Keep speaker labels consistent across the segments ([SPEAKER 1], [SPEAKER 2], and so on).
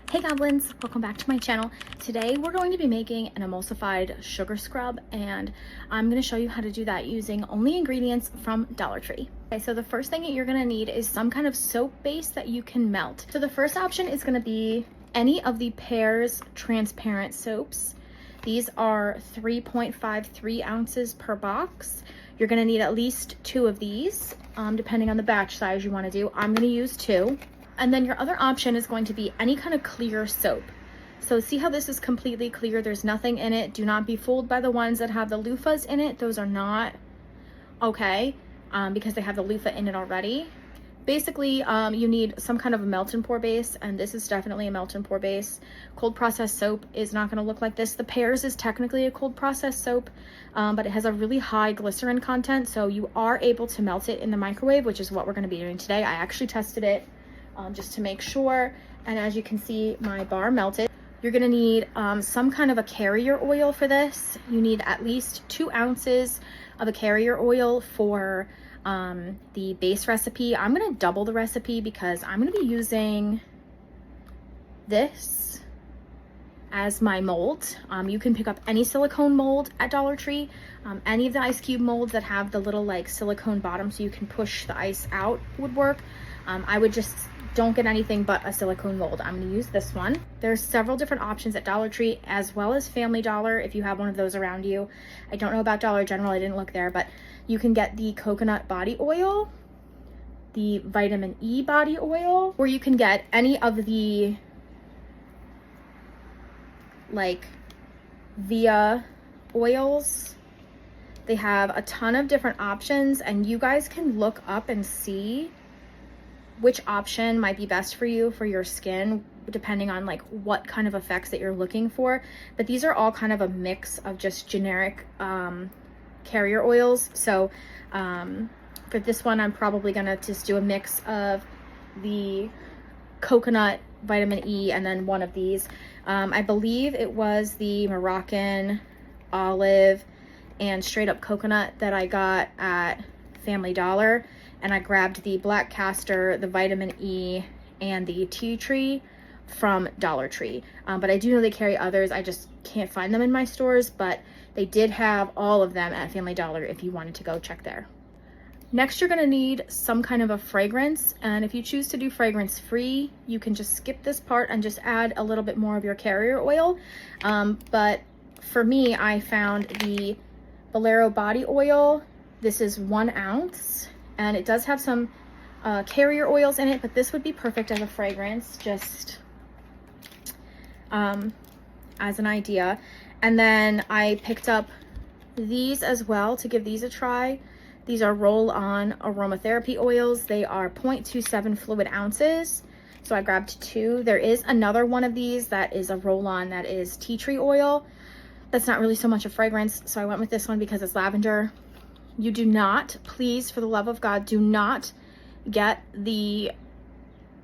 [SPEAKER 1] Hey goblins, welcome back to my channel. Today we're going to be making an emulsified sugar scrub, and I'm going to show you how to do that using only ingredients from Dollar Tree. Okay, so the first thing that you're going to need is some kind of soap base that you can melt. So the first option is going to be any of the Pears transparent soaps. These are 3.53 ounces per box. You're going to need at least 2 of these, depending on the batch size you want to do. I'm going to use 2. And then your other option is going to be any kind of clear soap. So see how this is completely clear? There's nothing in it. Do not be fooled by the ones that have the loofahs in it. Those are not okay because they have the loofah in it already. Basically, you need some kind of a melt and pour base, and this is definitely a melt and pour base. Cold processed soap is not going to look like this. The Pears is technically a cold processed soap, but it has a really high glycerin content, so you are able to melt it in the microwave, which is what we're going to be doing today. I actually tested it just to make sure, and as you can see, my bar melted. You're going to need some kind of a carrier oil for this. You need at least 2 ounces of a carrier oil for the base recipe. I'm going to double the recipe because I'm going to be using this as my mold. You can pick up any silicone mold at Dollar Tree. Any of the ice cube molds that have the little like silicone bottom so you can push the ice out would work. I would just don't get anything but a silicone mold. I'm going to use this one. There's several different options at Dollar Tree as well as Family Dollar if you have one of those around you. I don't know about Dollar General, I didn't look there, but you can get the coconut body oil, the vitamin E body oil, or you can get any of the like Via oils. They have a ton of different options, and you guys can look up and see which option might be best for you, for your skin, depending on like what kind of effects that you're looking for. But these are all kind of a mix of just generic carrier oils. So for this one, I'm probably gonna just do a mix of the coconut vitamin E and then one of these. I believe it was the Moroccan olive and straight up coconut that I got at Family Dollar, and I grabbed the black castor, the vitamin E, and the tea tree from Dollar Tree. But I do know they carry others. I just can't find them in my stores, but they did have all of them at Family Dollar if you wanted to go check there. Next, you're gonna need some kind of a fragrance, and if you choose to do fragrance free, you can just skip this part and just add a little bit more of your carrier oil. But for me, I found the Bolero body oil. This is 1 ounce, and it does have some carrier oils in it, but this would be perfect as a fragrance, just as an idea. And then I picked up these as well to give these a try. These are roll-on aromatherapy oils. They are 0.27 fluid ounces, so I grabbed 2. There is another one of these that is a roll-on that is tea tree oil. That's not really so much a fragrance, so I went with this one because it's lavender. You do not, please, for the love of God, do not get the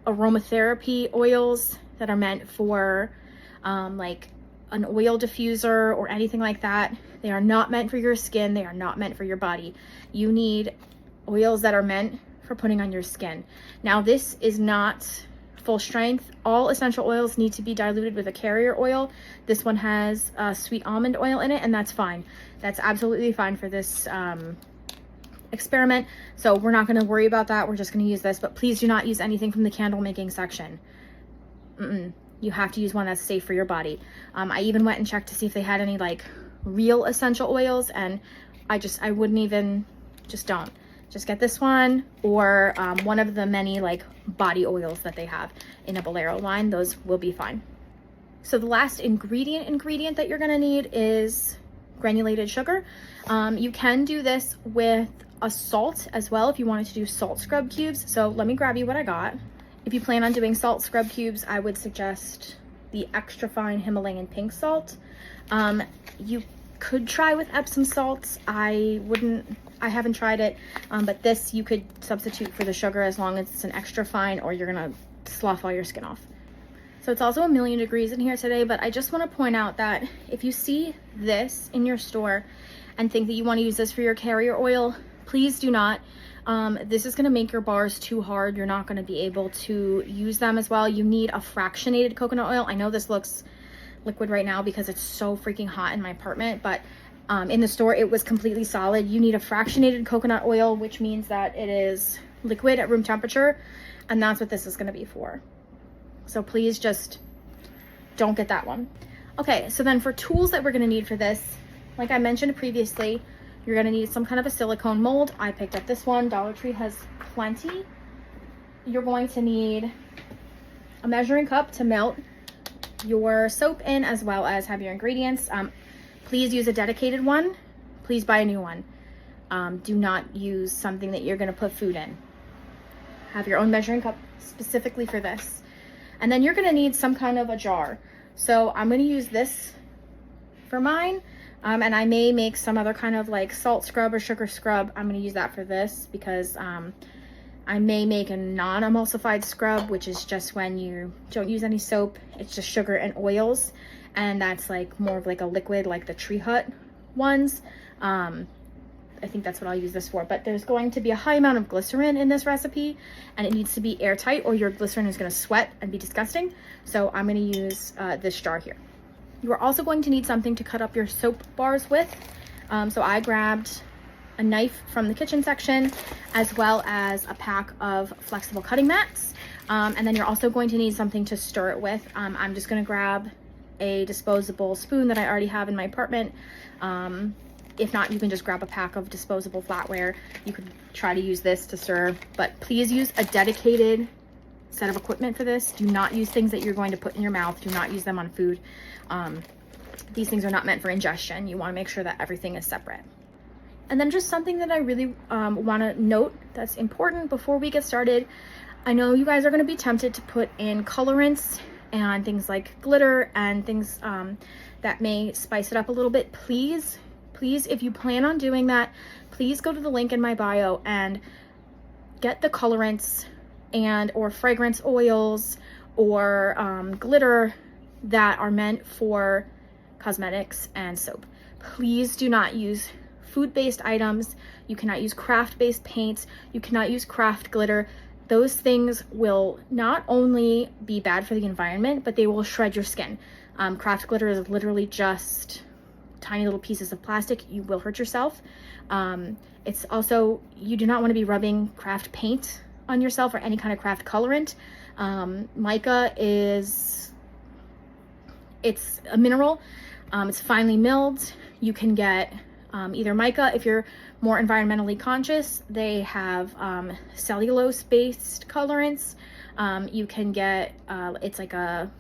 [SPEAKER 1] aromatherapy oils that are meant for like an oil diffuser or anything like that. They are not meant for your skin. They are not meant for your body. You need oils that are meant for putting on your skin. Now, this is not full strength. All essential oils need to be diluted with a carrier oil. This one has sweet almond oil in it, and that's fine. That's absolutely fine for this experiment. So we're not going to worry about that. We're just going to use this, but please do not use anything from the candle making section. You have to use one that's safe for your body. I even went and checked to see if they had any like real essential oils, and I wouldn't even, just don't. Just get this one or one of the many like body oils that they have in a Bolero line. Those will be fine. So the last ingredient that you're gonna need is granulated sugar. You can do this with a salt as well if you wanted to do salt scrub cubes. So let me grab you what I got. If you plan on doing salt scrub cubes, I would suggest the extra fine Himalayan pink salt. You could try with Epsom salts. I haven't tried it, but this you could substitute for the sugar as long as it's an extra fine, or you're gonna slough all your skin off. So it's also 1,000,000 degrees in here today, but I just want to point out that if you see this in your store and think that you want to use this for your carrier oil, Please do not. This is going to make your bars too hard. You're not going to be able to use them as well. You need a fractionated coconut oil. I know this looks liquid right now because it's so freaking hot in my apartment, but in the store it was completely solid. You need a fractionated coconut oil, which means that it is liquid at room temperature, and that's what this is going to be for. So please just don't get that one. Okay, so then for tools that we're going to need for this, like I mentioned previously, you're going to need some kind of a silicone mold. I picked up this one. Dollar Tree has plenty. You're going to need a measuring cup to melt your soap in, as well as have your ingredients. Please use a dedicated one. Please buy a new one. Do not use something that you're going to put food in. Have your own measuring cup specifically for this. And then you're going to need some kind of a jar. So I'm going to use this for mine. And I may make some other kind of like salt scrub or sugar scrub. I'm going to use that for this because I may make a non-emulsified scrub, which is just when you don't use any soap. It's just sugar and oils. And that's like more of like a liquid, like the Tree Hut ones. I think that's what I'll use this for. But there's going to be a high amount of glycerin in this recipe, and it needs to be airtight or your glycerin is going to sweat and be disgusting. So I'm going to use this jar here. You are also going to need something to cut up your soap bars with. So I grabbed a knife from the kitchen section, as well as a pack of flexible cutting mats. And then you're also going to need something to stir it with. I'm just going to grab a disposable spoon that I already have in my apartment. If not, you can just grab a pack of disposable flatware. You could try to use this to stir, but please use a dedicated set of equipment for this. Do not use things that you're going to put in your mouth. Do not use them on food. These things are not meant for ingestion. You want to make sure that everything is separate. And then just something that I really want to note that's important before we get started. I know you guys are going to be tempted to put in colorants and things like glitter and things that may spice it up a little bit. Please, if you plan on doing that, please go to the link in my bio and get the colorants and or fragrance oils or glitter that are meant for cosmetics and soap. Please do not use food-based items. You cannot use craft-based paints. You cannot use craft glitter. Those things will not only be bad for the environment, but they will shred your skin. Craft glitter is literally just tiny little pieces of plastic. You will hurt yourself. It's also, you do not want to be rubbing craft paint on yourself or any kind of craft colorant. Mica it's a mineral. It's finely milled. You can get either mica if you're more environmentally conscious. They have cellulose-based colorants. You can get it's like a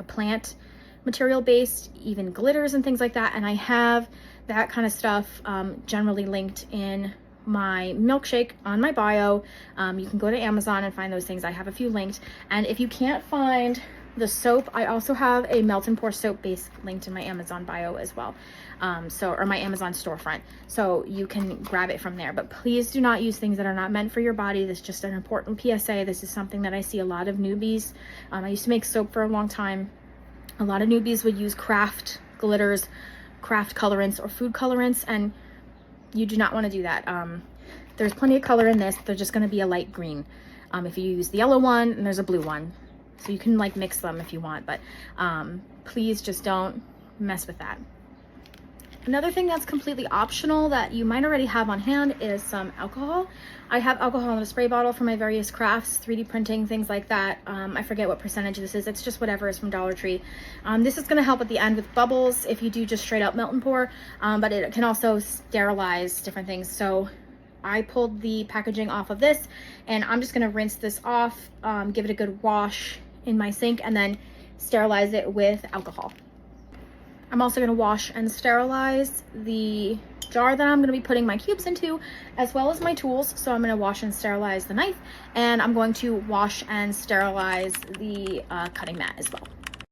[SPEAKER 1] plant material based, even glitters and things like that. And I have that kind of stuff generally linked in my milkshake on my bio. You can go to Amazon and find those things. I have a few linked. And if you can't find the soap, I also have a melt and pour soap base linked in my Amazon bio as well. Or my Amazon storefront. So you can grab it from there. But please do not use things that are not meant for your body. This is just an important PSA. This is something that I see a lot of newbies. I used to make soap for a long time. A lot of newbies would use craft glitters, craft colorants, or food colorants, and you do not want to do that. There's plenty of color in this. They're just going to be a light green. If you use the yellow one, and there's a blue one. So you can like mix them if you want, but please just don't mess with that. Another thing that's completely optional that you might already have on hand is some alcohol. I have alcohol in a spray bottle for my various crafts, 3D printing, things like that. I forget what percentage this is. It's just whatever is from Dollar Tree. This is going to help at the end with bubbles if you do just straight up melt and pour, but it can also sterilize different things. So I pulled the packaging off of this, and I'm just going to rinse this off, give it a good wash in my sink, and then sterilize it with alcohol. I'm also going to wash and sterilize the jar that I'm going to be putting my cubes into, as well as my tools. So I'm going to wash and sterilize the knife, and I'm going to wash and sterilize the cutting mat as well.